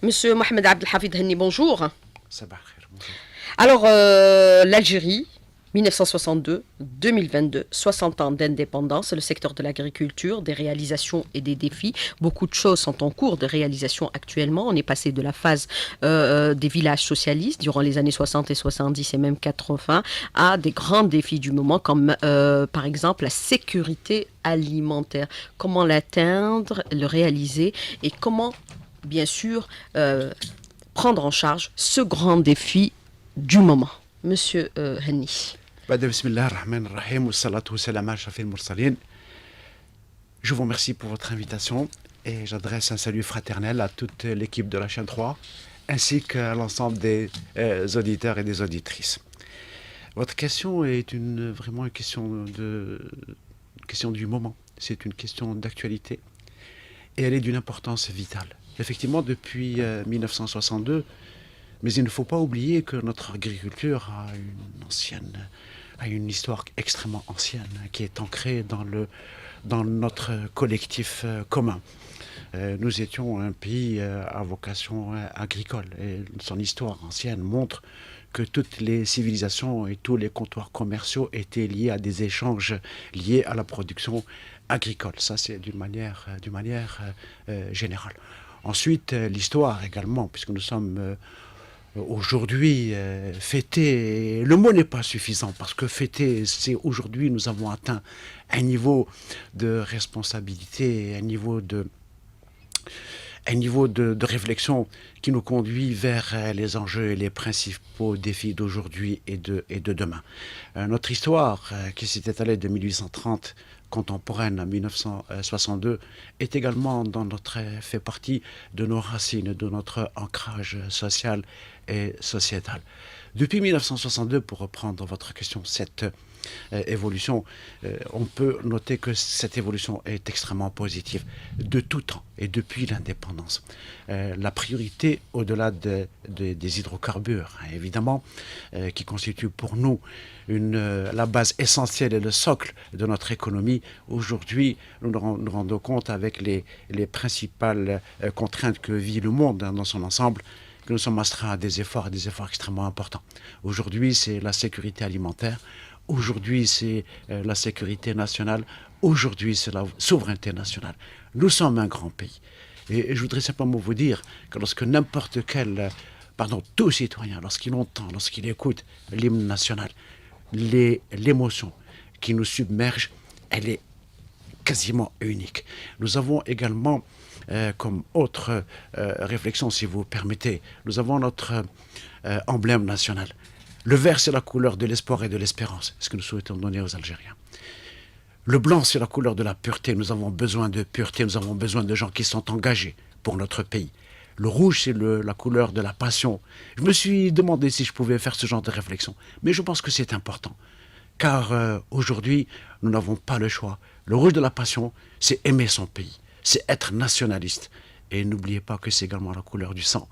Monsieur Mohamed Abdelhafid Henni, bonjour. Sabah khair, bonjour. Alors, l'Algérie, 1962-2022, 60 ans d'indépendance, le secteur de l'agriculture, des réalisations et des défis. Beaucoup de choses sont en cours de réalisation actuellement. On est passé de la phase des villages socialistes durant les années 60 et 70 et même 80 à des grands défis du moment comme par exemple la sécurité alimentaire. Comment l'atteindre, le réaliser et comment, bien sûr, prendre en charge ce grand défi du moment. Monsieur Henni. Bismillah ar-Rahman ar-Rahim, wa salatu wa salam ala shafil mursalin. Je vous remercie pour votre invitation et j'adresse un salut fraternel à toute l'équipe de la chaîne 3 ainsi qu'à l'ensemble des auditeurs et des auditrices. Votre question est vraiment une question du moment. C'est une question d'actualité et elle est d'une importance vitale. Effectivement, depuis 1962, mais il ne faut pas oublier que notre agriculture a une histoire extrêmement ancienne qui est ancrée dans notre collectif commun. Nous étions un pays à vocation agricole et son histoire ancienne montre que toutes les civilisations et tous les comptoirs commerciaux étaient liés à des échanges liés à la production agricole. Ça, c'est d'une manière générale. Ensuite, l'histoire également, puisque nous sommes aujourd'hui fêter, le mot n'est pas suffisant parce que fêter, c'est aujourd'hui nous avons atteint un niveau de responsabilité, un niveau de réflexion qui nous conduit vers les enjeux et les principaux défis d'aujourd'hui et de demain. Notre histoire qui s'est étalée de 1830 contemporaine à 1962 est également fait partie de nos racines, de notre ancrage social et sociétal. Depuis 1962, pour reprendre votre question, cette évolution, on peut noter que cette évolution est extrêmement positive de tout temps et depuis l'indépendance. La priorité au-delà des hydrocarbures, hein, évidemment, qui constituent pour nous la base essentielle et le socle de notre économie. Aujourd'hui, nous nous rendons compte avec les principales contraintes que vit le monde dans son ensemble, que nous sommes astreints à des efforts extrêmement importants. Aujourd'hui, c'est la sécurité alimentaire. Aujourd'hui, c'est la sécurité nationale. Aujourd'hui, c'est la souveraineté nationale. Nous sommes un grand pays. Et je voudrais simplement vous dire que lorsque tout citoyen, lorsqu'il entend, lorsqu'il écoute l'hymne national, l'émotion qui nous submerge, elle est quasiment unique. Nous avons également, comme autre réflexion, si vous permettez, nous avons notre emblème national. Le vert, c'est la couleur de l'espoir et de l'espérance, ce que nous souhaitons donner aux Algériens. Le blanc, c'est la couleur de la pureté. Nous avons besoin de pureté, nous avons besoin de gens qui sont engagés pour notre pays. Le rouge, c'est la couleur de la passion. Je me suis demandé si je pouvais faire ce genre de réflexion, mais je pense que c'est important. Car aujourd'hui, nous n'avons pas le choix. Le rouge de la passion, c'est aimer son pays, c'est être nationaliste. Et n'oubliez pas que c'est également la couleur du sang,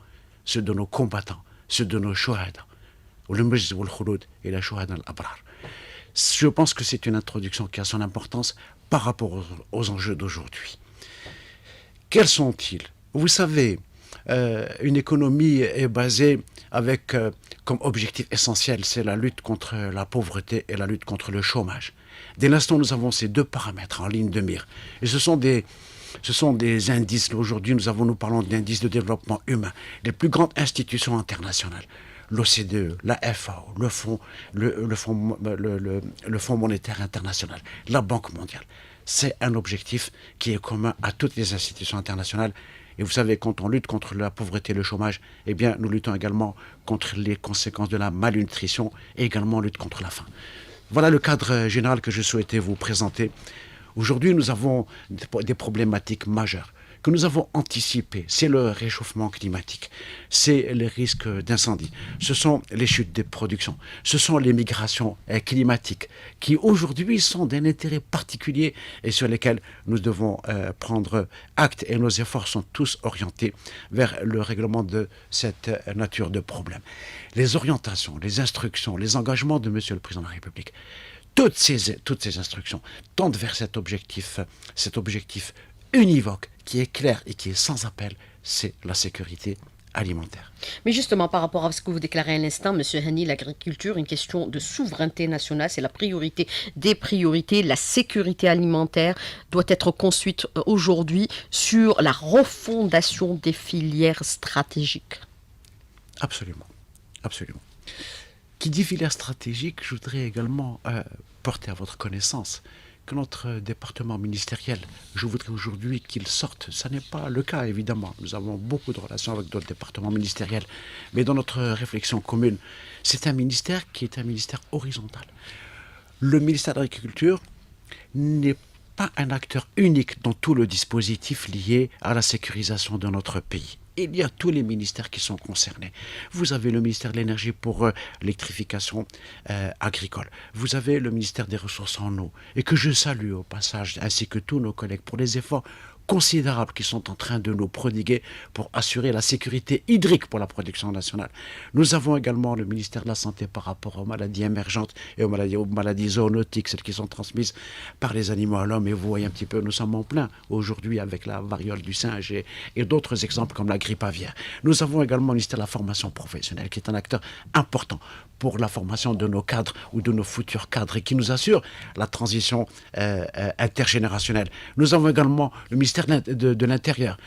ceux de nos combattants, ceux de nos chouhada. Et la chouhada al-abrar. Je pense que c'est une introduction qui a son importance par rapport aux enjeux d'aujourd'hui. Quels sont-ils? Vous savez, une économie est basée avec comme objectif essentiel, c'est la lutte contre la pauvreté et la lutte contre le chômage. Dès l'instant, nous avons ces deux paramètres en ligne de mire. Et ce sont des indices. Aujourd'hui, nous parlons d'indices de développement humain. Les plus grandes institutions internationales, l'OCDE, la FAO, le Fonds monétaire international, la Banque mondiale. C'est un objectif qui est commun à toutes les institutions internationales. Et vous savez, quand on lutte contre la pauvreté et le chômage, eh bien, nous luttons également contre les conséquences de la malnutrition et également on lutte contre la faim. Voilà le cadre général que je souhaitais vous présenter. Aujourd'hui, nous avons des problématiques majeures que nous avons anticipées. C'est le réchauffement climatique, c'est les risques d'incendie, ce sont les chutes de production, ce sont les migrations climatiques qui aujourd'hui sont d'un intérêt particulier et sur lesquels nous devons prendre acte et nos efforts sont tous orientés vers le règlement de cette nature de problème. Les orientations, les instructions, les engagements de Monsieur le Président de la République, toutes ces instructions tendent vers cet objectif univoque, qui est clair et qui est sans appel, c'est la sécurité alimentaire. Mais justement, par rapport à ce que vous déclarez à l'instant, Monsieur Hani, l'agriculture, une question de souveraineté nationale, c'est la priorité des priorités. La sécurité alimentaire doit être construite aujourd'hui sur la refondation des filières stratégiques. Absolument, absolument. Qui dit filière stratégique, je voudrais également porter à votre connaissance que notre département ministériel, je voudrais aujourd'hui qu'il sorte. Ce n'est pas le cas, évidemment. Nous avons beaucoup de relations avec d'autres départements ministériels. Mais dans notre réflexion commune, c'est un ministère qui est un ministère horizontal. Le ministère de l'Agriculture n'est pas un acteur unique dans tout le dispositif lié à la sécurisation de notre pays. Il y a tous les ministères qui sont concernés. Vous avez le ministère de l'Énergie pour l'électrification agricole. Vous avez le ministère des Ressources en eau, et que je salue au passage, ainsi que tous nos collègues, pour les efforts considérables qu'ils sont en train de nous prodiguer pour assurer la sécurité hydrique pour la production nationale. Nous avons également le ministère de la Santé par rapport aux maladies émergentes et aux maladies zoonotiques, celles qui sont transmises par les animaux à l'homme. Et vous voyez un petit peu, nous sommes en plein aujourd'hui avec la variole du singe et d'autres exemples comme la grippe aviaire. Nous avons également le ministère de la formation professionnelle qui est un acteur important pour la formation de nos cadres ou de nos futurs cadres et qui nous assure la transition intergénérationnelle. Nous avons également le ministère de l'Intérieur.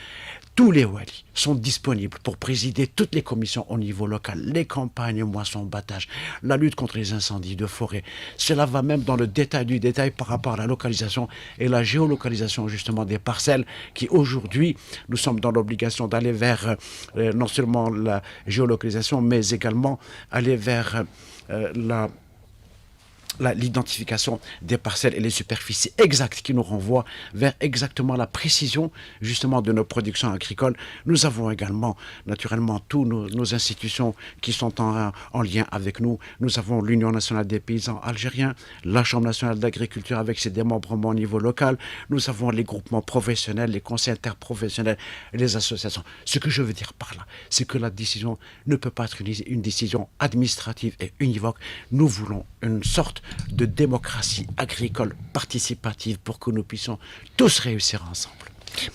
Tous les Walis sont disponibles pour présider toutes les commissions au niveau local, les campagnes, moissons, battage, la lutte contre les incendies de forêt. Cela va même dans le détail du détail par rapport à la localisation et la géolocalisation justement des parcelles qui aujourd'hui, nous sommes dans l'obligation d'aller vers non seulement la géolocalisation mais également aller vers l'identification des parcelles et les superficies exactes qui nous renvoient vers exactement la précision justement de nos productions agricoles. Nous avons également naturellement tous nos institutions qui sont en lien avec nous. Nous avons l'Union nationale des paysans algériens, la Chambre nationale d'agriculture avec ses démembrements au niveau local. Nous avons les groupements professionnels, les conseils interprofessionnels, les associations. Ce que je veux dire par là, c'est que la décision ne peut pas être une décision administrative et univoque. Nous voulons une sorte de démocratie agricole participative pour que nous puissions tous réussir ensemble.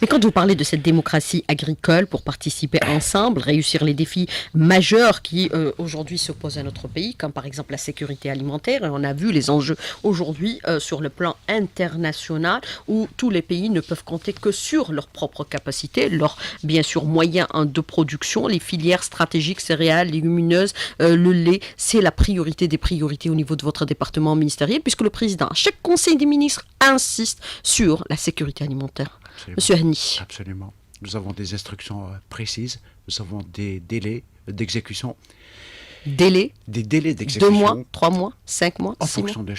Mais quand vous parlez de cette démocratie agricole pour participer ensemble, réussir les défis majeurs qui aujourd'hui se posent à notre pays, comme par exemple la sécurité alimentaire, et on a vu les enjeux aujourd'hui sur le plan international où tous les pays ne peuvent compter que sur leurs propres capacités, leurs bien sûr moyens de production, les filières stratégiques, céréales, légumineuses, le lait, c'est la priorité des priorités au niveau de votre département ministériel puisque le président, à chaque conseil des ministres, insiste sur la sécurité alimentaire. Absolument. Monsieur Hani. Absolument. Nous avons des instructions précises, nous avons des délais d'exécution. Des délais d'exécution. 2 mois, 3 mois, 5 mois, en 6 fonction mois.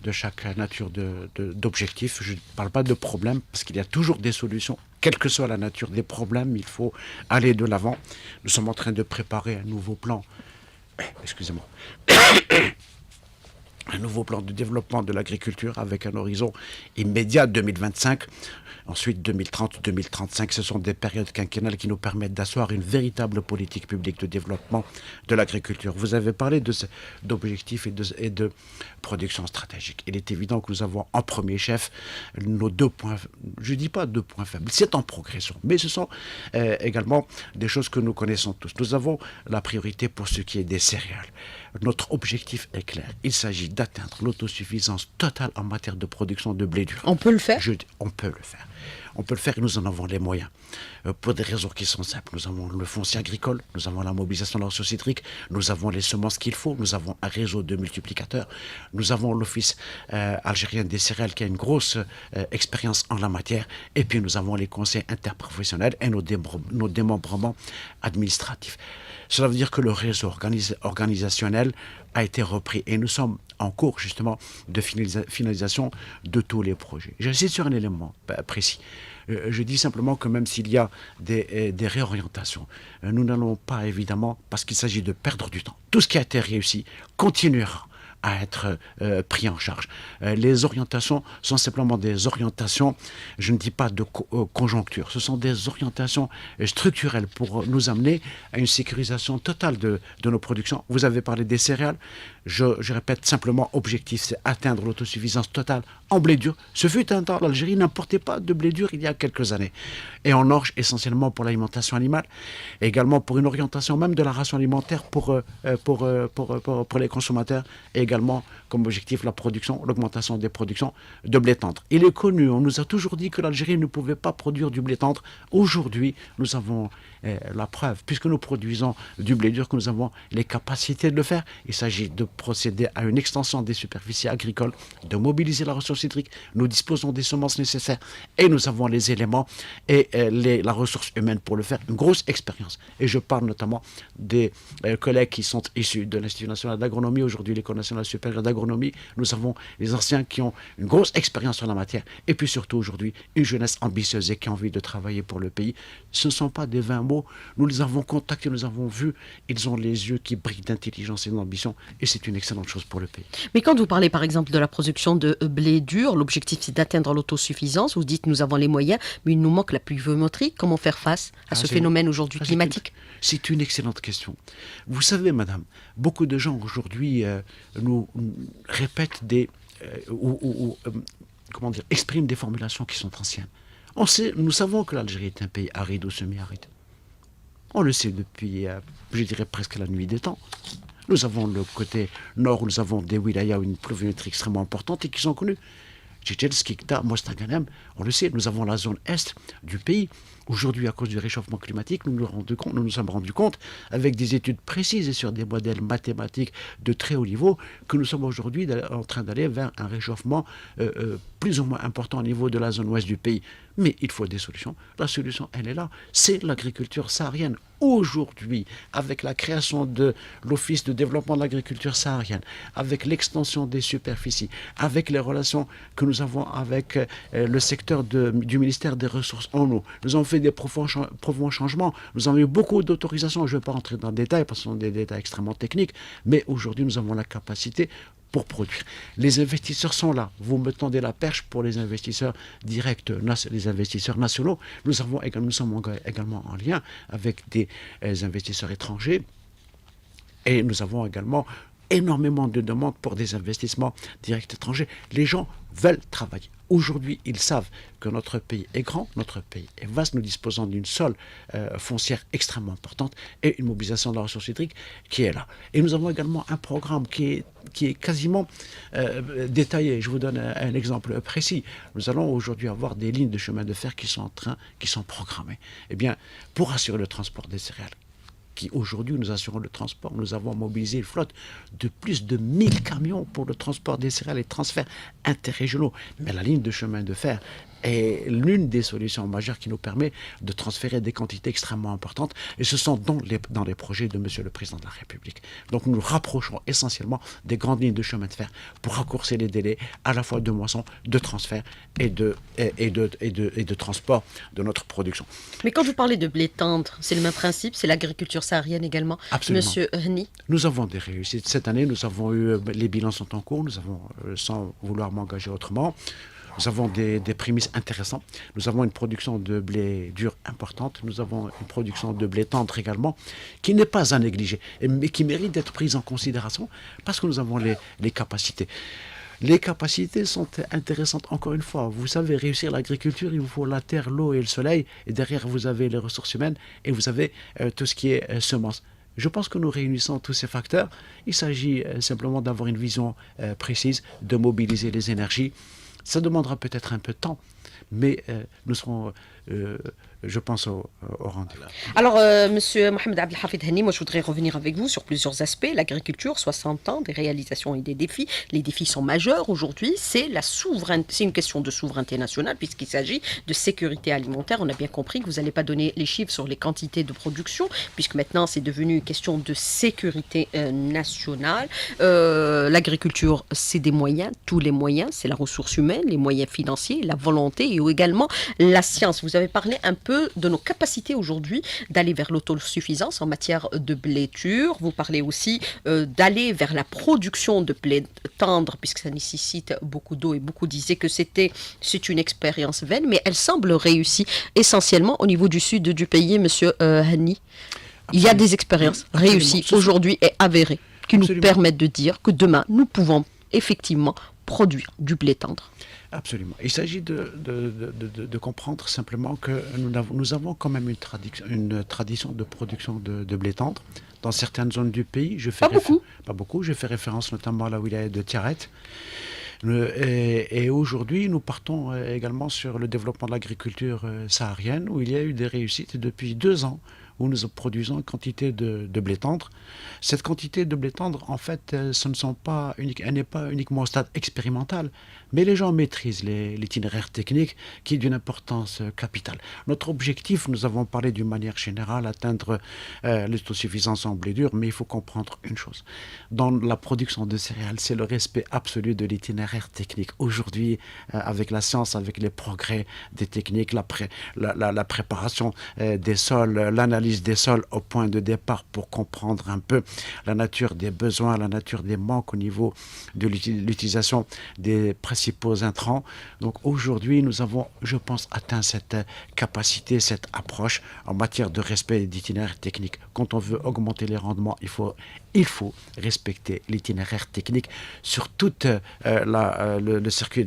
de chaque nature d'objectif. Je ne parle pas de problème, parce qu'il y a toujours des solutions. Quelle que soit la nature des problèmes, il faut aller de l'avant. Nous sommes en train de préparer un nouveau plan. Excusez-moi. Un nouveau plan de développement de l'agriculture avec un horizon immédiat 2025. Ensuite, 2030-2035, ce sont des périodes quinquennales qui nous permettent d'asseoir une véritable politique publique de développement de l'agriculture. Vous avez parlé d'objectifs et de production stratégique. Il est évident que nous avons en premier chef nos 2 points, je ne dis pas 2 points faibles, c'est en progression, mais ce sont également des choses que nous connaissons tous. Nous avons la priorité pour ce qui est des céréales. Notre objectif est clair. Il s'agit d'atteindre l'autosuffisance totale en matière de production de blé dur. On peut le faire ? On peut le faire. On peut le faire et nous en avons les moyens. Pour des raisons qui sont simples. Nous avons le foncier agricole, nous avons la mobilisation de la ressource hydrique, nous avons les semences qu'il faut, nous avons un réseau de multiplicateurs, nous avons l'Office algérien des céréales qui a une grosse expérience en la matière, et puis nous avons les conseils interprofessionnels et nos démembrements administratifs. Cela veut dire que le réseau organisationnel a été repris et nous sommes en cours justement de finalisation de tous les projets. J'insiste sur un élément précis. Je dis simplement que même s'il y a des réorientations, nous n'allons pas évidemment, parce qu'il s'agit de perdre du temps. Tout ce qui a été réussi continuera à être pris en charge. Les orientations sont simplement des orientations, je ne dis pas de conjoncture, ce sont des orientations structurelles pour nous amener à une sécurisation totale de nos productions. Vous avez parlé des céréales, je répète simplement, objectif, c'est atteindre l'autosuffisance totale en blé dur. Ce fut un temps, l'Algérie n'importait pas de blé dur il y a quelques années. Et en orge, essentiellement pour l'alimentation animale, et également pour une orientation même de la ration alimentaire pour les consommateurs, et également comme objectif la production, l'augmentation des productions de blé tendre. Il est connu, on nous a toujours dit que l'Algérie ne pouvait pas produire du blé tendre. Aujourd'hui, nous avons la preuve, puisque nous produisons du blé dur, que nous avons les capacités de le faire. Il s'agit de procéder à une extension des superficies agricoles, de mobiliser la ressource hydrique. Nous disposons des semences nécessaires et nous avons les éléments et la ressource humaine pour le faire. Une grosse expérience. Et je parle notamment des collègues qui sont issus de l'Institut national d'agronomie, aujourd'hui l'École nationale supérieure d'agronomie. Nous avons les anciens qui ont une grosse expérience sur la matière. Et puis surtout aujourd'hui, une jeunesse ambitieuse et qui a envie de travailler pour le pays. Ce ne sont pas des vains mots. Nous les avons contactés, nous les avons vus. Ils ont les yeux qui brillent d'intelligence et d'ambition. Et c'est une excellente chose pour le pays. Mais quand vous parlez par exemple de la production de blé dur, l'objectif c'est d'atteindre l'autosuffisance. Vous dites nous avons les moyens, mais il nous manque la pluviométrie. Comment faire face à ce phénomène aujourd'hui climatique? C'est une excellente question. Vous savez, madame, beaucoup de gens aujourd'hui nous répètent expriment des formulations qui sont anciennes. Nous savons que l'Algérie est un pays aride ou semi-aride. On le sait depuis, je dirais, presque la nuit des temps. Nous avons le côté nord où nous avons des wilayas où une pluviométrie extrêmement importante et qui sont connues. Tchétchène, Skikda, Mostaganem, on le sait, nous avons la zone est du pays. Aujourd'hui, à cause du réchauffement climatique, nous nous sommes rendus compte, avec des études précises et sur des modèles mathématiques de très haut niveau, que nous sommes aujourd'hui en train d'aller vers un réchauffement plus ou moins important au niveau de la zone ouest du pays. Mais il faut des solutions. La solution, elle est là. C'est l'agriculture saharienne. Aujourd'hui, avec la création de l'Office de développement de l'agriculture saharienne, avec l'extension des superficies, avec les relations que nous avons avec le secteur du ministère des Ressources en eau, nous avons fait des profonds changements. Nous avons eu beaucoup d'autorisations. Je ne vais pas rentrer dans le détail parce que ce sont des détails extrêmement techniques, mais aujourd'hui, nous avons la capacité pour produire. Les investisseurs sont là. Vous me tendez la perche pour les investisseurs directs, les investisseurs nationaux. Nous sommes également en lien avec des investisseurs étrangers et nous avons également énormément de demandes pour des investissements directs étrangers. Les gens veulent travailler. Aujourd'hui, ils savent que notre pays est grand, notre pays est vaste, nous disposons d'une sol foncière extrêmement importante et une mobilisation de la ressource hydrique qui est là. Et nous avons également un programme qui est quasiment détaillé. Je vous donne un exemple précis. Nous allons aujourd'hui avoir des lignes de chemin de fer qui sont programmées. Eh bien, pour assurer le transport des céréales, qui aujourd'hui nous assurons le transport. Nous avons mobilisé une flotte de plus de 1000 camions pour le transport des céréales et transferts interrégionaux. Mais la ligne de chemin de fer est l'une des solutions majeures qui nous permet de transférer des quantités extrêmement importantes. Et ce sont dans les projets de Monsieur le Président de la République. Donc nous nous rapprochons essentiellement des grandes lignes de chemin de fer pour raccourcir les délais à la fois de moisson, de transfert et de transport de notre production. Mais quand vous parlez de blé tendre, c'est le même principe, c'est l'agriculture saharienne également. Absolument. Monsieur Henni. Nous avons des réussites. Cette année, nous avons eu, les bilans sont en cours, nous avons, sans vouloir m'engager autrement, nous avons des prémices intéressantes. Nous avons une production de blé dur importante. Nous avons une production de blé tendre également, qui n'est pas à négliger, mais qui mérite d'être prise en considération parce que nous avons les capacités. Les capacités sont intéressantes. Encore une fois, vous savez, réussir l'agriculture, il vous faut la terre, l'eau et le soleil. Et derrière, vous avez les ressources humaines et vous avez tout ce qui est semences. Je pense que nous réunissons tous ces facteurs. Il s'agit simplement d'avoir une vision précise, de mobiliser les énergies. Ça demandera peut-être un peu de temps, mais nous serons, je pense, au rendez-vous. Alors, Monsieur Mohamed Abdelhafid Henni, moi je voudrais revenir avec vous sur plusieurs aspects. L'agriculture, 60 ans, des réalisations et des défis. Les défis sont majeurs aujourd'hui. C'est une question de souveraineté nationale puisqu'il s'agit de sécurité alimentaire. On a bien compris que vous n'allez pas donner les chiffres sur les quantités de production puisque maintenant c'est devenu une question de sécurité nationale. L'agriculture, c'est des moyens, tous les moyens. C'est la ressource humaine, les moyens financiers, la volonté et également la science. Vous avez parlé un peu de nos capacités aujourd'hui d'aller vers l'autosuffisance en matière de blé dur. Vous parlez aussi d'aller vers la production de blé tendre puisque ça nécessite beaucoup d'eau et beaucoup disaient que c'est une expérience vaine, mais elle semble réussie essentiellement au niveau du sud du pays, Monsieur Henni. Il y a des expériences réussies aujourd'hui et avérées qui nous permettent de dire que demain nous pouvons effectivement produire du blé tendre. Absolument. Il s'agit de comprendre simplement que nous avons quand même une tradition de production de blé tendre dans certaines zones du pays. Pas beaucoup. Pas beaucoup. Je fais référence notamment à la wilaya de Tiaret. Et aujourd'hui, nous partons également sur le développement de l'agriculture saharienne, où il y a eu des réussites depuis 2 ans, où nous produisons une quantité de blé tendre. Cette quantité de blé tendre, en fait, elle n'est pas uniquement au stade expérimental, mais les gens maîtrisent l'itinéraire technique qui est d'une importance capitale. Notre objectif, nous avons parlé d'une manière générale, atteindre l'autosuffisance en blé dur, mais il faut comprendre une chose. Dans la production de céréales, c'est le respect absolu de l'itinéraire technique. Aujourd'hui, avec la science, avec les progrès des techniques, la préparation des sols, l'analyse des sols au point de départ pour comprendre un peu la nature des besoins, la nature des manques au niveau de l'utilisation des principaux intrants. Donc aujourd'hui, nous avons, je pense, atteint cette capacité, cette approche en matière de respect d'itinéraire technique. Quand on veut augmenter les rendements, il faut respecter l'itinéraire technique sur toute le circuit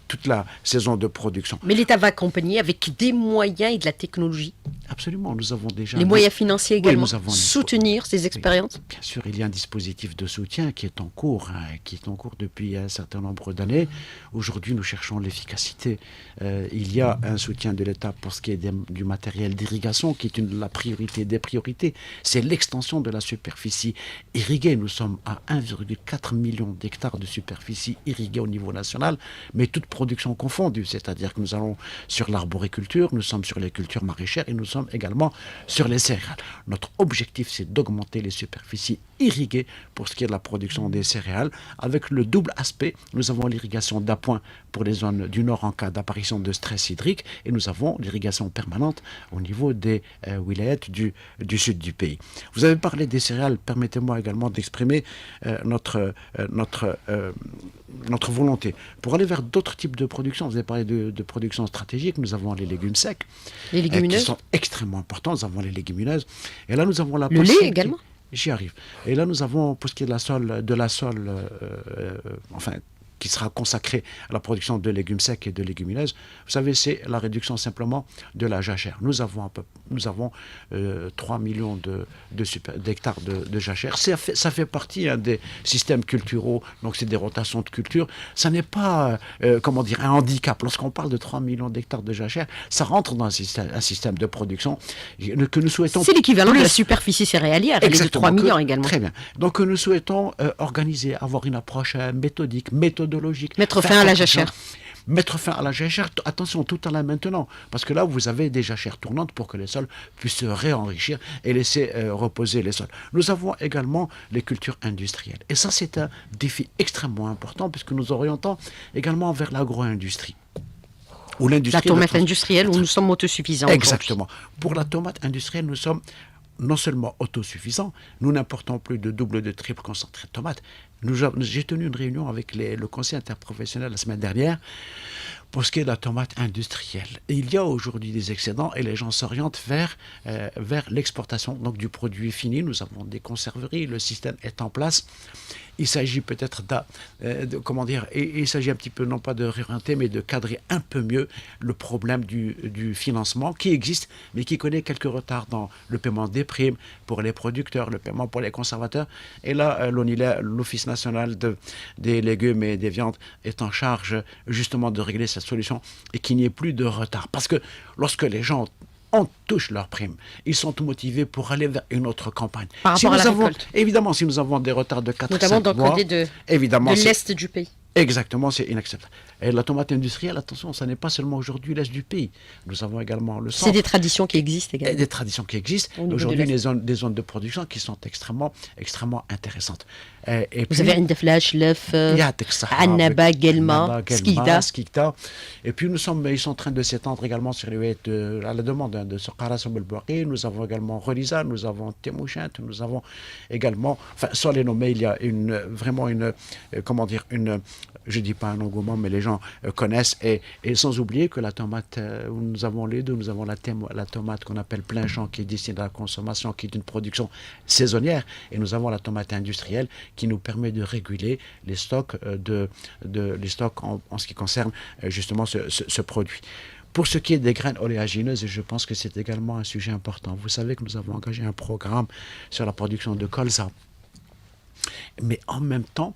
toute la saison de production. Mais l'État va accompagner avec des moyens et de la technologie. Absolument, nous avons déjà... Les moyens financiers également, oui, soutenir ces expériences. Oui, bien sûr, il y a un dispositif de soutien qui est en cours, depuis un certain nombre d'années. Aujourd'hui, nous cherchons l'efficacité. Il y a un soutien de l'État pour ce qui est du matériel d'irrigation, qui est la priorité des priorités. C'est l'extension de la superficie irriguée. Nous sommes à 1,4 million d'hectares de superficie irriguée au niveau national, mais toute production confondue. C'est-à-dire que nous allons sur l'arboriculture, nous sommes sur les cultures maraîchères et nous sommes également sur les céréales. Notre objectif, c'est d'augmenter les superficies irriguées pour ce qui est de la production des céréales, avec le double aspect. Nous avons l'irrigation d'appoint pour les zones du nord en cas d'apparition de stress hydrique, et nous avons l'irrigation permanente au niveau des wilayats du sud du pays. Vous avez parlé des céréales, permettez-moi également d'exprimer notre volonté pour aller vers d'autres types de production. Vous avez parlé de production stratégique. Nous avons les légumes secs, les légumineuses qui sont extrêmement importants. Nous avons les légumineuses, et là nous avons le lait également. J'y arrive. Et là nous avons, pour ce qui est de la sole, qui sera consacré à la production de légumes secs et de légumineuses. Vous savez, c'est la réduction simplement de la jachère. Nous avons 3 millions d'hectares de jachère. Ça fait partie des systèmes culturaux, donc c'est des rotations de culture. Ça n'est pas, un handicap. Lorsqu'on parle de 3 millions d'hectares de jachère, ça rentre dans un système de production que nous souhaitons... C'est l'équivalent de la superficie céréalière, elle est de 3 millions également. Très bien. Donc nous souhaitons organiser, avoir une approche méthodique, méthodologique. Mettre fin à la jachère. Mettre fin à la jachère, attention, tout en la maintenant, parce que là, vous avez des jachères tournantes pour que les sols puissent se réenrichir et laisser reposer les sols. Nous avons également les cultures industrielles. Et ça, c'est un défi extrêmement important, puisque nous orientons également vers l'agro-industrie. La tomate industrielle, où nous sommes autosuffisants. Exactement. Pour la tomate industrielle, nous sommes non seulement autosuffisants, nous n'importons plus de double, de triple concentré de tomates. J'ai tenu une réunion avec le conseil interprofessionnel la semaine dernière pour ce qui est de la tomate industrielle. Et il y a aujourd'hui des excédents et les gens s'orientent vers l'exportation donc du produit fini. Nous avons des conserveries, le système est en place. Il s'agit peut-être il s'agit un petit peu non pas de réorienter, mais de cadrer un peu mieux le problème du financement qui existe, mais qui connaît quelques retards dans le paiement des primes pour les producteurs, le paiement pour les conservateurs. Et là, l'Office national des légumes et des viandes est en charge justement de régler cette solution et qu'il n'y ait plus de retard. Parce que lorsque les gens touche leurs primes, ils sont motivés pour aller vers une autre campagne. Par rapport à la récolte. Évidemment, si nous avons des retards de 4-5 mois... Notamment dans le côté de l'Est du pays. Exactement, c'est inacceptable. Et la tomate industrielle, attention, ça n'est pas seulement aujourd'hui l'Est du pays. Nous avons également le centre. C'est des traditions qui existent également. Des traditions qui existent. Aujourd'hui, des zones de production qui sont extrêmement intéressantes. Et vous avez Indeflash, l'œuf, Annaba, Guelma, Skikda. Et puis ils sont en train de s'étendre également sur les à la demande de Soqara Sombelbouari. Nous avons également Relisa, nous avons Temouchint, nous avons également, sans les nommer, il y a vraiment une je ne dis pas un engouement, mais les gens connaissent. Et sans oublier que la tomate, nous avons les deux. Nous avons la tomate qu'on appelle plein champ, qui est destinée à la consommation, qui est une production saisonnière. Et nous avons la tomate industrielle, qui nous permet de réguler les stocks, les stocks en ce qui concerne justement ce produit. Pour ce qui est des graines oléagineuses, et je pense que c'est également un sujet important. Vous savez que nous avons engagé un programme sur la production de colza. Mais en même temps,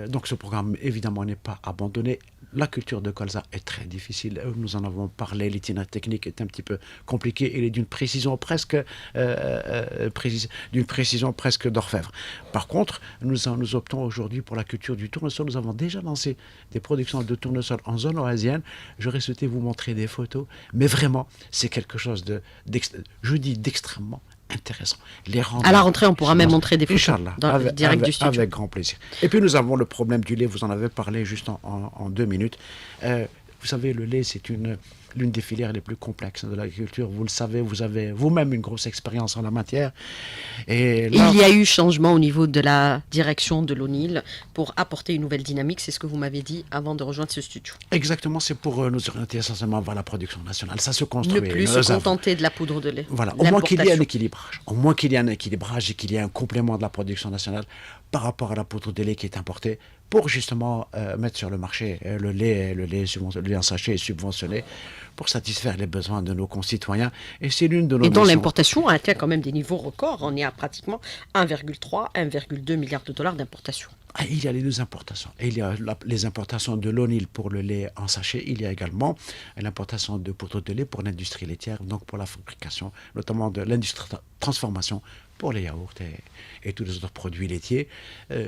donc ce programme évidemment n'est pas abandonné. La culture de colza est très difficile. Nous en avons parlé. L'itinéraire technique est un petit peu compliqué. Il est d'une précision presque d'orfèvre. Par contre, nous optons aujourd'hui pour la culture du tournesol. Nous avons déjà lancé des productions de tournesol en zone oasienne. J'aurais souhaité vous montrer des photos, mais vraiment, c'est quelque chose d'extrêmement intéressant. À la rentrée, on pourra même montrer des photos dans le direct du studio. Avec grand plaisir. Et puis nous avons le problème du lait, vous en avez parlé juste en 2 minutes. Vous savez, le lait, c'est l'une des filières les plus complexes de l'agriculture. Vous le savez, vous avez vous-même une grosse expérience en la matière. Et là, il y a eu changement au niveau de la direction de l'ONIL pour apporter une nouvelle dynamique. C'est ce que vous m'avez dit avant de rejoindre ce studio. Exactement, c'est pour nous orienter essentiellement vers la production nationale. Ça se construit. Ne plus se contenter de la poudre de lait. Voilà, au moins qu'il y ait un équilibrage. Au moins qu'il y ait un équilibrage et qu'il y ait un complément de la production nationale par rapport à la poudre de lait qui est importée pour justement mettre sur le marché le lait en sachet est subventionné pour satisfaire les besoins de nos concitoyens. Et c'est l'une de nos missions. Et dont l'importation a atteint quand même des niveaux records. On est à pratiquement 1,3, 1,2 milliard de dollars d'importation. Il y a les deux importations. Et il y a les importations de l'ONIL pour le lait en sachet. Il y a également l'importation de poudre de lait pour l'industrie laitière, donc pour la fabrication, notamment de l'industrie de transformation pour les yaourts et tous les autres produits laitiers.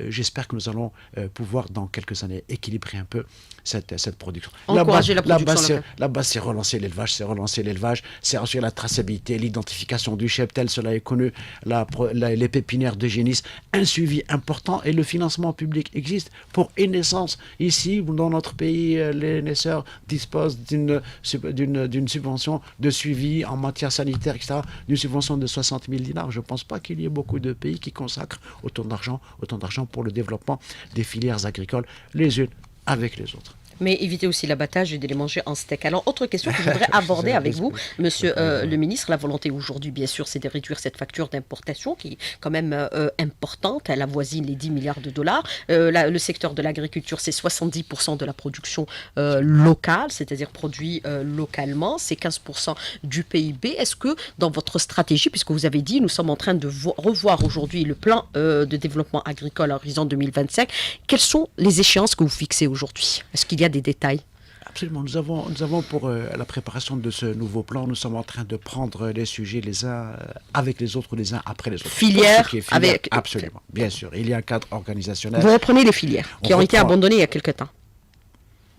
J'espère que nous allons pouvoir, dans quelques années, équilibrer un peu cette production. Encourager la production locale. La base, c'est relancer l'élevage, c'est assurer la traçabilité, l'identification du cheptel, cela est connu, les pépinières de génisme, un suivi important et le financement public existe. Pour une naissance, ici, dans notre pays, les naisseurs disposent d'une subvention de suivi en matière sanitaire, etc., d'une subvention de 60 000 dinars. Je ne pense pas qu'il y ait beaucoup de pays qui consacrent autant d'argent pour le développement des filières agricoles, les unes avec les autres. Mais éviter aussi l'abattage et de les manger en steak. Alors, autre question que je voudrais aborder avec vous, monsieur le ministre. La volonté aujourd'hui, bien sûr, c'est de réduire cette facture d'importation qui est quand même importante. Elle avoisine les 10 milliards de dollars. Le secteur de l'agriculture, c'est 70% de la production locale, c'est-à-dire produit localement. C'est 15% du PIB. Est-ce que dans votre stratégie, puisque vous avez dit, nous sommes en train de revoir aujourd'hui le plan de développement agricole à horizon 2025, quelles sont les échéances que vous fixez aujourd'hui? Est-ce qu'il y a des détails? Absolument. Nous avons pour la préparation de ce nouveau plan, nous sommes en train de prendre les sujets les uns avec les autres, les uns après les autres. Filière avec... Absolument, bien sûr. Il y a un cadre organisationnel. Vous reprenez les filières qui ont été abandonnées il y a quelque temps.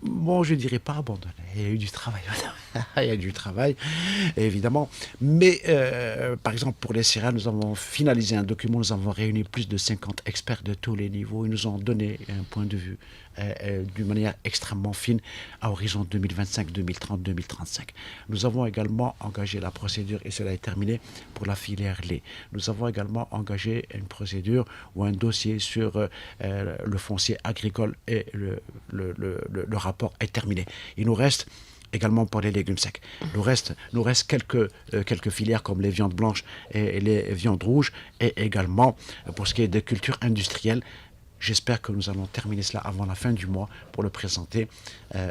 Bon, je ne dirais pas abandonné. Il y a eu du travail. Il y a du travail, évidemment. Mais, par exemple, pour les céréales, nous avons finalisé un document. Nous avons réuni plus de 50 experts de tous les niveaux. Ils nous ont donné un point de vue d'une manière extrêmement fine à horizon 2025, 2030, 2035. Nous avons également engagé la procédure, et cela est terminé, pour la filière lait. Nous avons également engagé une procédure ou un dossier sur le foncier agricole et le rapport est terminé. Il nous reste également pour les légumes secs. Nous reste quelques filières comme les viandes blanches et les viandes rouges, et également pour ce qui est des cultures industrielles. J'espère que nous allons terminer cela avant la fin du mois pour le présenter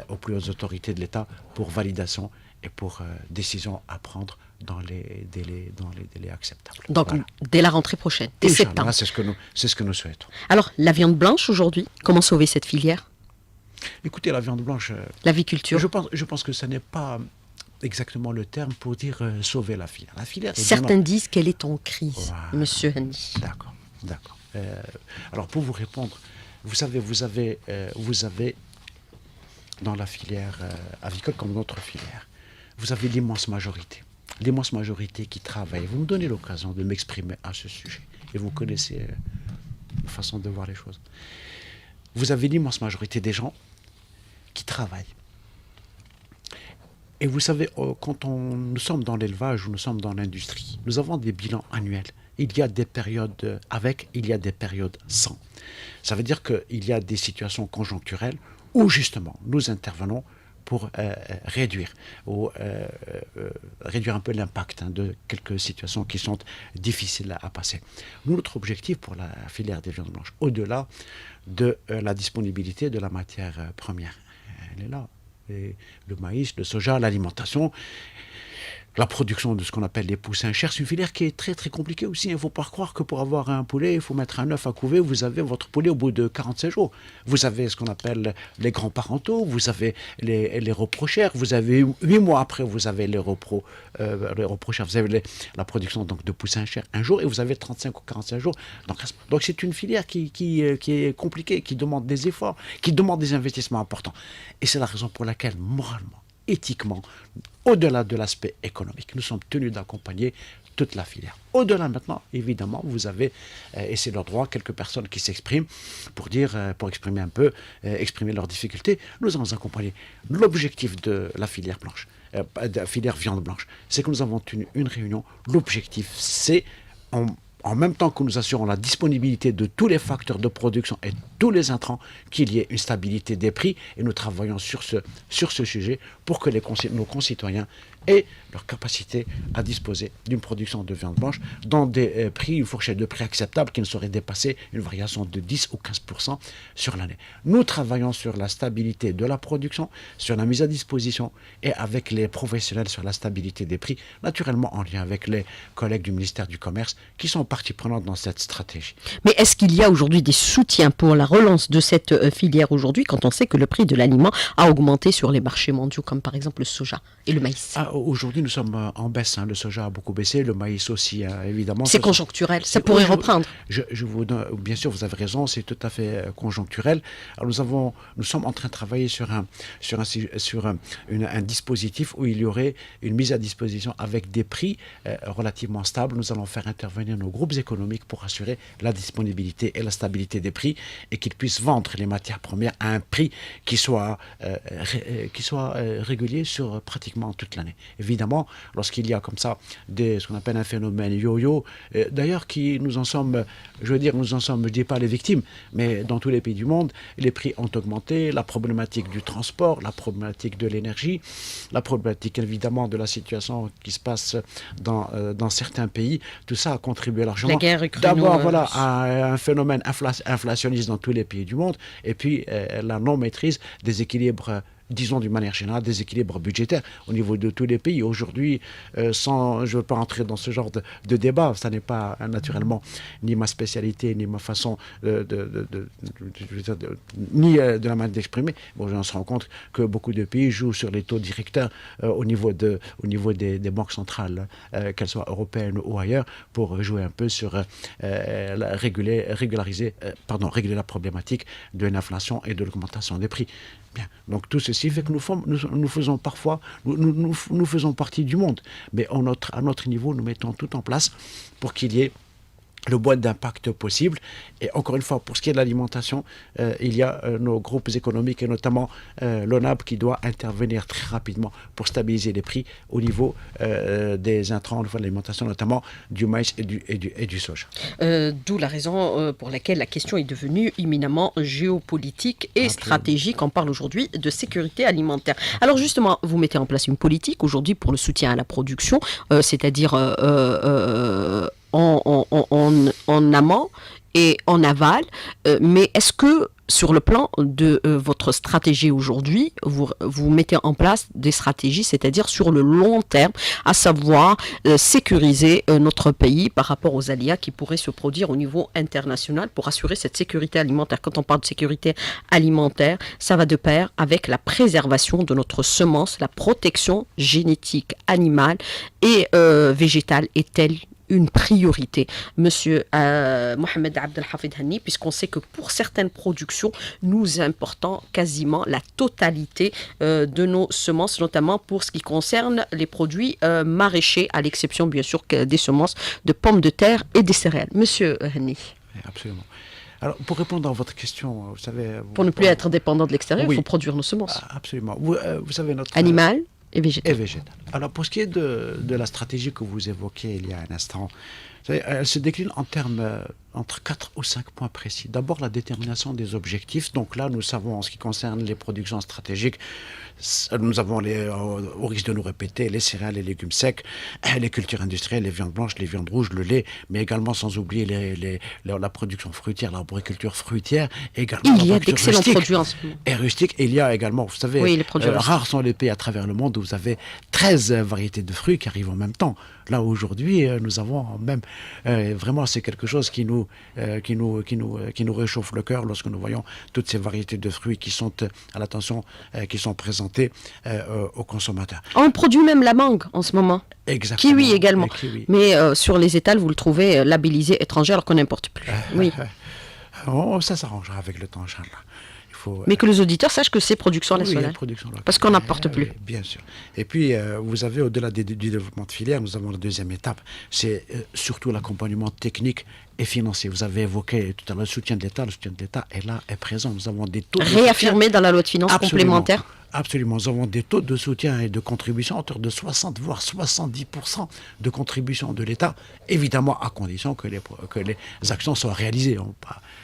aux plus hautes autorités de l'État pour validation et pour décision à prendre dans les délais acceptables. Donc, voilà. Dès la rentrée prochaine, dès septembre. C'est ce que nous souhaitons. Alors, la viande blanche aujourd'hui, comment sauver cette filière? Écoutez, la viande blanche... L'aviculture. Je pense que ce n'est pas exactement le terme pour dire sauver la filière. La filière Certains disent qu'elle est en crise, voilà. Monsieur Hani. D'accord. Alors, pour vous répondre, vous savez, vous avez dans la filière avicole comme d'autres filières, vous avez l'immense majorité qui travaille. Vous me donnez l'occasion de m'exprimer à ce sujet. Et vous connaissez ma façon de voir les choses. Vous avez l'immense majorité des gens qui travaillent. Et vous savez, quand nous sommes dans l'élevage ou nous sommes dans l'industrie, nous avons des bilans annuels. Il y a des périodes avec, il y a des périodes sans. Ça veut dire qu'il y a des situations conjoncturelles où justement nous intervenons pour réduire réduire un peu l'impact de quelques situations qui sont difficiles à passer. Nous, notre objectif pour la filière des viandes blanches, au-delà de la disponibilité de la matière première, elle est là. Et le maïs, le soja, l'alimentation, la production de ce qu'on appelle les poussins chers, c'est une filière qui est très très compliquée aussi. Il ne faut pas croire que pour avoir un poulet, il faut mettre un œuf à couver, vous avez votre poulet au bout de 45 jours. Vous avez ce qu'on appelle les grands parentaux, vous avez les repros chers, vous avez 8 mois après, vous avez les repros chers, vous avez la production donc, de poussins chers un jour et vous avez 35 ou 45 jours. Donc c'est une filière qui est compliquée, qui demande des efforts, qui demande des investissements importants. Et c'est la raison pour laquelle, moralement, éthiquement, au-delà de l'aspect économique, nous sommes tenus d'accompagner toute la filière. Au-delà maintenant, évidemment, vous avez, et c'est leur droit, quelques personnes qui s'expriment pour exprimer un peu, exprimer leurs difficultés. Nous allons accompagner. L'objectif de la filière blanche, de la filière viande blanche, c'est que nous avons tenu une réunion. L'objectif, c'est en même temps que nous assurons la disponibilité de tous les facteurs de production et tous les intrants, qu'il y ait une stabilité des prix. Et nous travaillons sur ce sujet pour que nos concitoyens aient leur capacité à disposer d'une production de viande blanche dans des prix, une fourchette de prix acceptable qui ne saurait dépasser une variation de 10 ou 15% sur l'année. Nous travaillons sur la stabilité de la production, sur la mise à disposition et avec les professionnels sur la stabilité des prix, naturellement en lien avec les collègues du ministère du Commerce qui sont partie prenante dans cette stratégie. Mais est-ce qu'il y a aujourd'hui des soutiens pour la relance de cette filière aujourd'hui quand on sait que le prix de l'aliment a augmenté sur les marchés mondiaux comme par exemple le soja et le maïs? Aujourd'hui, nous sommes en baisse. Le soja a beaucoup baissé, le maïs aussi, évidemment. C'est conjoncturel, ça pourrait reprendre. Bien sûr, vous avez raison, c'est tout à fait conjoncturel. Alors nous sommes en train de travailler sur un dispositif où il y aurait une mise à disposition avec des prix relativement stables. Nous allons faire intervenir nos groupes économiques pour assurer la disponibilité et la stabilité des prix et qu'ils puissent vendre les matières premières à un prix qui soit régulier sur pratiquement toute l'année. Évidemment, lorsqu'il y a comme ça ce qu'on appelle un phénomène yo-yo, d'ailleurs nous en sommes, je ne dis pas les victimes, mais dans tous les pays du monde, les prix ont augmenté, la problématique du transport, la problématique de l'énergie, la problématique évidemment de la situation qui se passe dans certains pays, tout ça a contribué largement d'abord à un phénomène inflationniste dans tous les pays du monde, et puis la non-maîtrise des équilibres, disons d'une manière générale, des équilibres budgétaires au niveau de tous les pays. Aujourd'hui, je ne veux pas entrer dans ce genre de débat, ça n'est pas naturellement ni ma spécialité, ni ma façon ni de la manière d'exprimer. Bon, on se rend compte que beaucoup de pays jouent sur les taux directeurs au niveau des banques centrales, qu'elles soient européennes ou ailleurs, pour jouer un peu sur réguler la problématique de l'inflation et de l'augmentation des prix. Bien. Donc tout ceci fait que nous faisons parfois, nous faisons partie du monde, mais à notre niveau, nous mettons tout en place pour qu'il y ait le moins d'impact possible. Et encore une fois, pour ce qui est de l'alimentation, il y a nos groupes économiques et notamment l'ONAB qui doit intervenir très rapidement pour stabiliser les prix au niveau des intrants, au niveau de l'alimentation, notamment du maïs et du soja. D'où la raison pour laquelle la question est devenue éminemment géopolitique et stratégique. On parle aujourd'hui de sécurité alimentaire. Alors justement, vous mettez en place une politique aujourd'hui pour le soutien à la production, c'est-à-dire en amont et en aval, mais est-ce que sur le plan de votre stratégie aujourd'hui, vous mettez en place des stratégies, c'est-à-dire sur le long terme, à savoir sécuriser notre pays par rapport aux aléas qui pourraient se produire au niveau international pour assurer cette sécurité alimentaire. Quand on parle de sécurité alimentaire, ça va de pair avec la préservation de notre semence, la protection génétique animale et végétale est-elle une priorité, Monsieur Mohamed Abdelhafid Hanni, puisqu'on sait que pour certaines productions, nous importons quasiment la totalité de nos semences, notamment pour ce qui concerne les produits maraîchers, à l'exception bien sûr des semences de pommes de terre et des céréales. Monsieur Hanni. Absolument. Alors, pour répondre à votre question, vous savez... Pour ne plus être dépendant de l'extérieur, il faut produire nos semences. Absolument. Vous savez, animal Et végétal. et végétale. Alors, pour ce qui est de la stratégie que vous évoquiez il y a un instant, vous savez, elle se décline en termes entre 4 ou 5 points précis. D'abord, la détermination des objectifs. Donc là, nous savons, en ce qui concerne les productions stratégiques, nous avons, au risque de nous répéter, les céréales et légumes secs, les cultures industrielles, les viandes blanches, les viandes rouges, le lait, mais également sans oublier la production fruitière, l'arboriculture fruitière, également Il y a l'arboriculture d'excellents rustique. produits en ce moment. Et rustique, et il y a également, vous savez, Oui, les produits rustiques. rares sont les pays à travers le monde où vous avez 13 variétés de fruits qui arrivent en même temps. Là, aujourd'hui, nous avons même, vraiment, c'est quelque chose qui nous réchauffe le cœur lorsque nous voyons toutes ces variétés de fruits qui sont à l'attention, qui sont présentées aux consommateurs. On produit même la mangue en ce moment. Exactement. Kiwi également. Le kiwi. Mais sur les étals, vous le trouvez labellisé étranger alors qu'on n'importe plus. Oui. Ça s'arrangera avec le temps, Inch'Allah. Mais que les auditeurs sachent que c'est production nationale. Oui, production locale. Parce qu'on n'importe plus. Oui, bien sûr. Et puis, vous avez, au-delà du développement de filière, nous avons la deuxième étape, c'est surtout l'accompagnement technique et financier. Vous avez évoqué tout à l'heure le soutien de l'État. Le soutien de l'État est là, est présent. Nous avons des taux réaffirmé dans la loi de finances complémentaire. Absolument. Nous avons des taux de soutien et de contribution à hauteur de 60 voire 70% de contribution de l'État, évidemment à condition que les actions soient réalisées.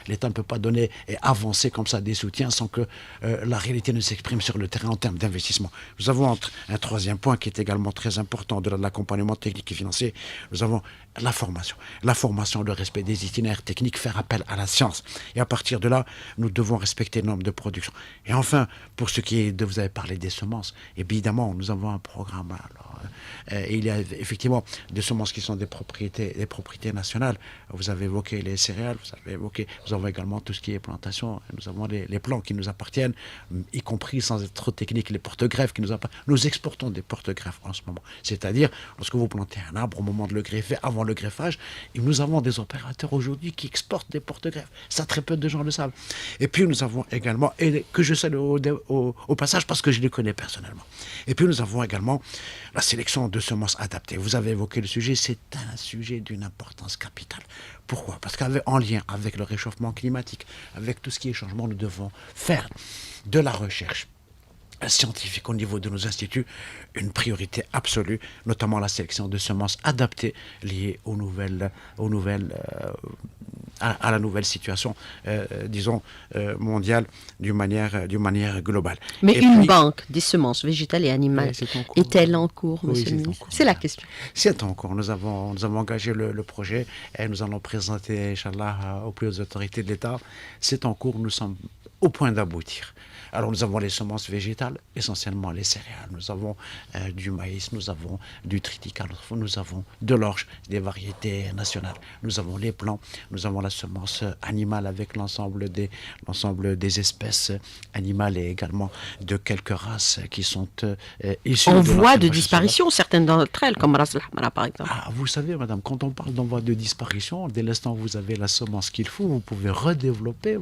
L'État ne peut pas donner et avancer comme ça des soutiens sans que la réalité ne s'exprime sur le terrain en termes d'investissement. Nous avons un troisième point qui est également très important, au-delà de l'accompagnement technique et financier. Nous avons la formation. La formation, le respect des itinéraires techniques, faire appel à la science. Et à partir de là, nous devons respecter les normes de production. Et enfin, pour ce qui est de, vous avez parlé des semences, évidemment, nous avons un programme. Alors, il y a effectivement des semences qui sont des propriétés nationales. Vous avez évoqué les céréales, nous avons également tout ce qui est plantation. Nous avons les plants qui nous appartiennent, y compris, sans être trop technique, les porte-greffes qui nous appartiennent. Nous exportons des porte-greffes en ce moment. C'est-à-dire, lorsque vous plantez un arbre, au moment de le greffer, avant le greffage, et nous avons des opérateurs aujourd'hui qui exportent des porte-greffes. Ça, très peu de gens le savent. Et puis, nous avons également, et que je salue au passage parce que je les connais personnellement. Et puis, nous avons également la sélection de semences adaptées. Vous avez évoqué le sujet, c'est un sujet d'une importance capitale. Pourquoi ? Parce qu'en lien avec le réchauffement climatique, avec tout ce qui est changement, nous devons faire de la recherche scientifique au niveau de nos instituts une priorité absolue, notamment la sélection de semences adaptées liées à la nouvelle situation, mondiale d'une manière globale. Mais banque des semences végétales et animales est-elle en cours, monsieur le ministre ? C'est la question. C'est en cours. Nous avons engagé le projet et nous allons présenter, Inch'Allah, aux plus hautes autorités de l'État. C'est en cours, nous sommes au point d'aboutir. Alors nous avons les semences végétales, essentiellement les céréales. Nous avons du maïs, nous avons du triticale, nous avons de l'orge, des variétés nationales. Nous avons les plants, nous avons la semence animale avec l'ensemble des espèces animales et également de quelques races qui sont issues en voie de disparition, certaines d'entre elles, comme Ras Al-Hamra par exemple. Vous savez, madame, quand on parle d'en voie de disparition, dès l'instant où vous avez la semence qu'il faut, vous pouvez redévelopper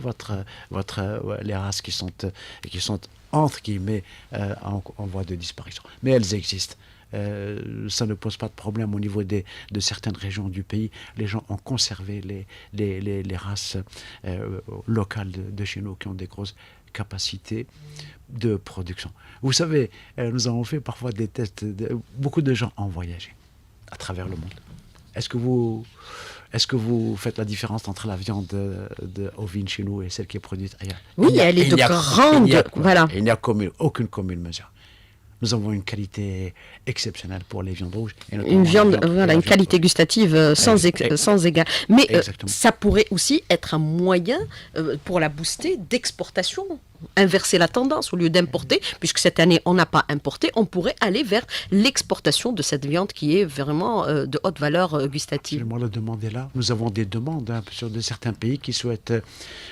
les races qui sont entre guillemets en voie de disparition. Mais elles existent. Ça ne pose pas de problème au niveau de certaines régions du pays. Les gens ont conservé les races locales de chez nous qui ont des grosses capacités de production. Vous savez, nous avons fait parfois des tests. Beaucoup de gens ont voyagé à travers le monde. Est-ce que vous faites la différence entre la viande ovine chez nous et celle qui est produite ailleurs ? Oui, elle est de grande... Voilà. Il n'y a aucune commune mesure. Nous avons une qualité exceptionnelle pour les viandes rouges. Et une qualité gustative sans égard. Mais ça pourrait aussi être un moyen pour la booster d'exportation. Inverser la tendance, au lieu d'importer, puisque cette année on n'a pas importé, on pourrait aller vers l'exportation de cette viande qui est vraiment de haute valeur gustative. La demande est là. Nous avons des demandes sur certains pays qui souhaitent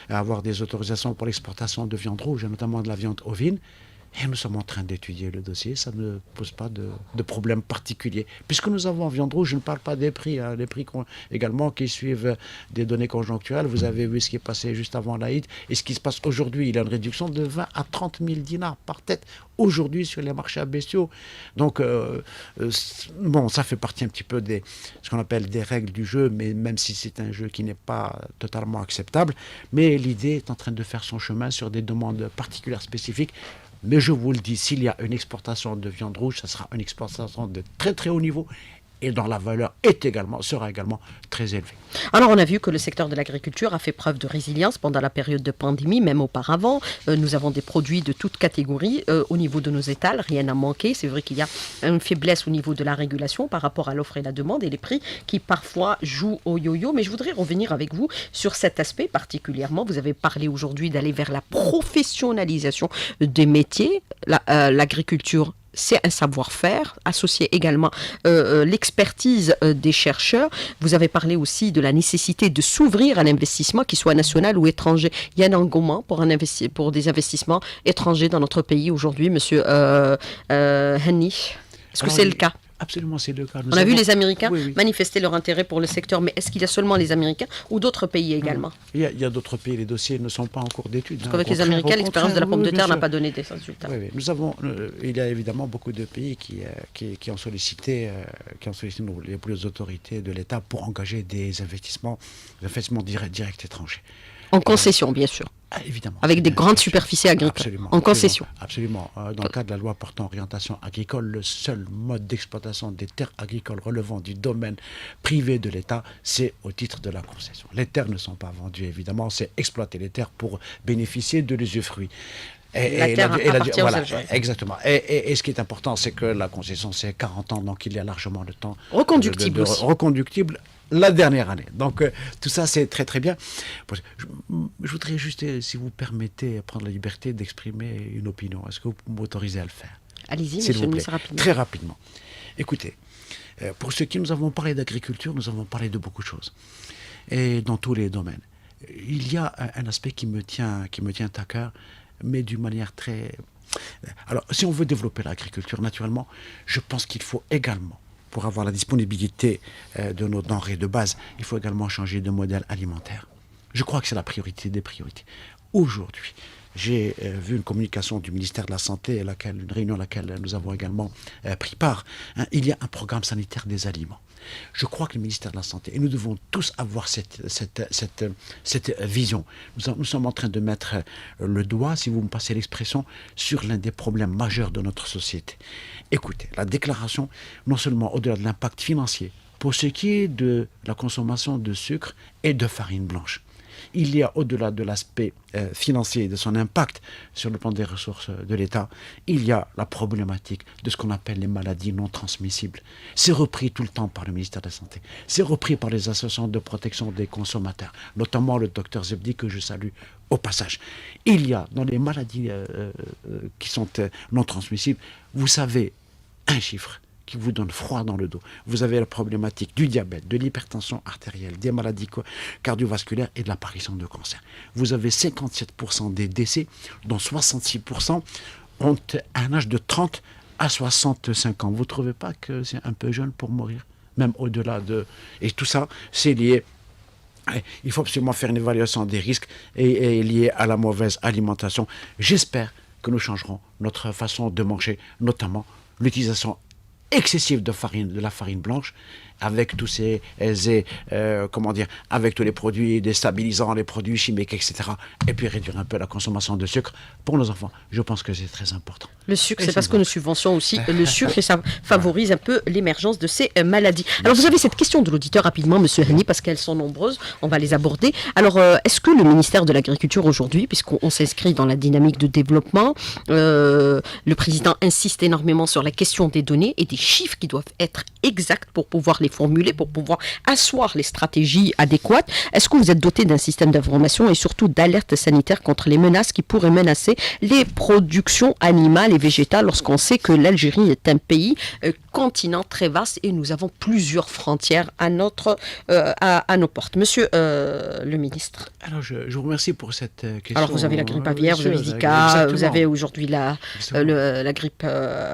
avoir des autorisations pour l'exportation de viande rouge, notamment de la viande ovine. Et nous sommes en train d'étudier le dossier, ça ne pose pas de problème particulier. Puisque nous avons en viande rouge, je ne parle pas des prix, les prix également qui suivent des données conjoncturelles. Vous avez vu ce qui est passé juste avant l'Aïd et ce qui se passe aujourd'hui. Il y a une réduction de 20 à 30 000 dinars par tête aujourd'hui sur les marchés à bestiaux. Donc, ça fait partie un petit peu ce qu'on appelle des règles du jeu, mais même si c'est un jeu qui n'est pas totalement acceptable. Mais l'idée est en train de faire son chemin sur des demandes particulières spécifiques Mais je vous le dis, s'il y a une exportation de viande rouge, ça sera une exportation de très très haut niveau et dont la valeur sera également très élevée. Alors, on a vu que le secteur de l'agriculture a fait preuve de résilience pendant la période de pandémie, même auparavant. Nous avons des produits de toutes catégories au niveau de nos étals, rien n'a manqué. C'est vrai qu'il y a une faiblesse au niveau de la régulation par rapport à l'offre et la demande et les prix qui parfois jouent au yo-yo. Mais je voudrais revenir avec vous sur cet aspect particulièrement. Vous avez parlé aujourd'hui d'aller vers la professionnalisation des métiers. L'agriculture, c'est un savoir-faire, associé également l'expertise des chercheurs. Vous avez parlé aussi de la nécessité de s'ouvrir à l'investissement, qu'il soit national ou étranger. Il y a un engouement pour des investissements étrangers dans notre pays aujourd'hui, monsieur Hani. Est-ce que c'est le cas? Absolument, c'est le cas. On a vu les Américains oui. manifester leur intérêt pour le secteur, mais est-ce qu'il y a seulement les Américains ou d'autres pays également? Il y a d'autres pays, les dossiers ne sont pas en cours d'étude. Parce qu'avec les Américains, l'expérience de la pomme de terre n'a pas donné des résultats. Oui. Il y a évidemment beaucoup de pays qui ont sollicité les autorités de l'État pour engager des investissements directs étrangers. En concession, bien sûr. Évidemment. Avec des grandes superficies agricoles. En concession. Absolument. Dans le cadre de la loi portant orientation agricole, le seul mode d'exploitation des terres agricoles relevant du domaine privé de l'État, c'est au titre de la concession. Les terres ne sont pas vendues, évidemment, c'est exploiter les terres pour bénéficier de l'usufruit. La terre appartient aux Algériens. Exactement. Et ce qui est important, c'est que la concession, c'est 40 ans, donc il y a largement le temps. Reconductible aussi. Reconductible la dernière année. Donc tout ça, c'est très très bien. Je voudrais juste, si vous permettez, prendre la liberté d'exprimer une opinion. Est-ce que vous m'autorisez à le faire? Allez-y, monsieur le ministre, rapidement. Très rapidement. Écoutez, pour ce qui nous avons parlé d'agriculture, nous avons parlé de beaucoup de choses. Et dans tous les domaines. Il y a un aspect qui me tient à cœur, mais d'une manière très... Alors, si on veut développer l'agriculture, naturellement, je pense qu'il faut également, pour avoir la disponibilité de nos denrées de base, il faut également changer de modèle alimentaire. Je crois que c'est la priorité des priorités. Aujourd'hui, j'ai vu une communication du ministère de la Santé, une réunion à laquelle nous avons également pris part. Il y a un programme sanitaire des aliments. Je crois que le ministère de la Santé, et nous devons tous avoir cette vision. Nous sommes en train de mettre le doigt, si vous me passez l'expression, sur l'un des problèmes majeurs de notre société. Écoutez, la déclaration, non seulement au-delà de l'impact financier, pour ce qui est de la consommation de sucre et de farine blanche, il y a, au-delà de l'aspect financier et de son impact sur le plan des ressources de l'État, il y a la problématique de ce qu'on appelle les maladies non transmissibles. C'est repris tout le temps par le ministère de la Santé. C'est repris par les associations de protection des consommateurs, notamment le docteur Zebdi, que je salue au passage. Il y a, dans les maladies qui sont non transmissibles, vous savez, un chiffre qui vous donne froid dans le dos. Vous avez la problématique du diabète, de l'hypertension artérielle, des maladies cardiovasculaires et de l'apparition de cancer. Vous avez 57% des décès, dont 66% ont un âge de 30 à 65 ans. Vous ne trouvez pas que c'est un peu jeune pour mourir? Même au-delà de... Et tout ça, c'est lié... Il faut absolument faire une évaluation des risques et lié à la mauvaise alimentation. J'espère que nous changerons notre façon de manger, notamment l'utilisation excessive de la farine blanche, avec tous avec tous les produits déstabilisants, les produits chimiques, etc. Et puis réduire un peu la consommation de sucre pour nos enfants. Je pense que c'est très important. Le sucre, c'est parce que nous subventionnons aussi le sucre et ça favorise un peu l'émergence de ces maladies. Alors vous avez cette question de l'auditeur rapidement, monsieur Hani, parce qu'elles sont nombreuses, on va les aborder. Alors est-ce que le ministère de l'Agriculture aujourd'hui, puisqu'on s'inscrit dans la dynamique de développement, le président insiste énormément sur la question des données et des chiffres qui doivent être exacts pour pouvoir les formuler, pour pouvoir asseoir les stratégies adéquates. Est-ce que vous êtes doté d'un système d'information et surtout d'alerte sanitaire contre les menaces qui pourraient menacer les productions animales et végétales lorsqu'on sait que l'Algérie est un pays, continent très vaste et nous avons plusieurs frontières à nos portes. Monsieur le ministre. Alors je vous remercie pour cette question. Alors vous avez la grippe aviaire, vous avez Zika, vous avez aujourd'hui la grippe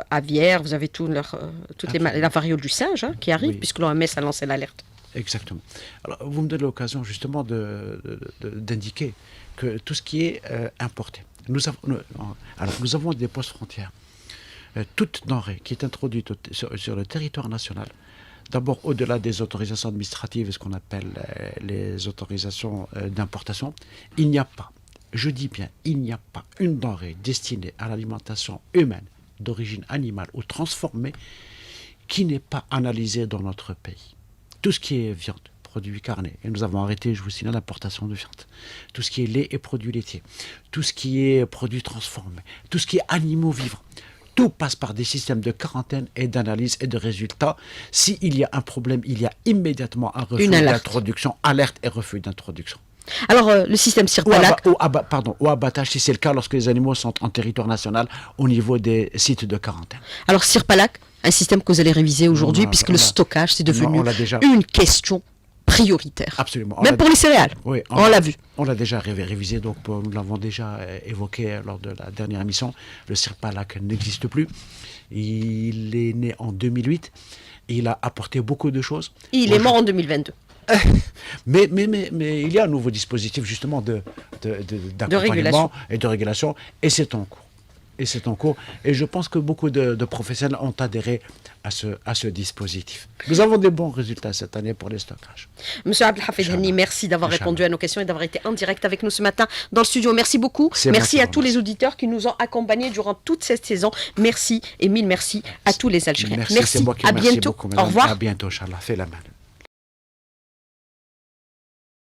aviaire, vous avez toutes la variole du singe qui arrive, oui, puisque l'OMS a lancé l'alerte. Exactement. Alors, vous me donnez l'occasion justement d'indiquer que tout ce qui est importé. Nous avons des postes frontières. Toute denrée qui est introduite sur le territoire national, d'abord au-delà des autorisations administratives, ce qu'on appelle les autorisations d'importation, il n'y a pas Je dis bien, il n'y a pas une denrée destinée à l'alimentation humaine d'origine animale ou transformée qui n'est pas analysée dans notre pays. Tout ce qui est viande, produits carnés, et nous avons arrêté, je vous signale, l'importation de viande. Tout ce qui est lait et produits laitiers, tout ce qui est produits transformés, tout ce qui est animaux vivants. Tout passe par des systèmes de quarantaine et d'analyse et de résultats. S'il y a un problème, il y a immédiatement un refus d'introduction, alerte et refus d'introduction. Alors, le système Sirpalak... Au abattage, si c'est le cas, lorsque les animaux sont en territoire national, au niveau des sites de quarantaine. Alors, Sirpalak, un système que vous allez réviser aujourd'hui, puisque le stockage, c'est devenu une question prioritaire. Absolument. Même pour les céréales. Oui, on l'a vu. On l'a déjà révisé, donc nous l'avons déjà évoqué lors de la dernière émission. Le Sirpalak n'existe plus. Il est né en 2008. Il a apporté beaucoup de choses. Il est mort en 2022. Mais il y a un nouveau dispositif justement d'accompagnement et de régulation, et c'est en cours. Et je pense que beaucoup de professionnels ont adhéré à ce dispositif. Nous avons des bons résultats cette année pour les stockages. Monsieur Abdelhafid Hani, merci d'avoir répondu à nos questions et d'avoir été en direct avec nous ce matin dans le studio. Merci beaucoup. Merci à tous les auditeurs qui nous ont accompagnés durant toute cette saison. Merci et mille merci à tous les Algériens. Merci. C'est moi qui à bientôt. Beaucoup, au revoir. À bientôt, Inch'Allah. Fais la main.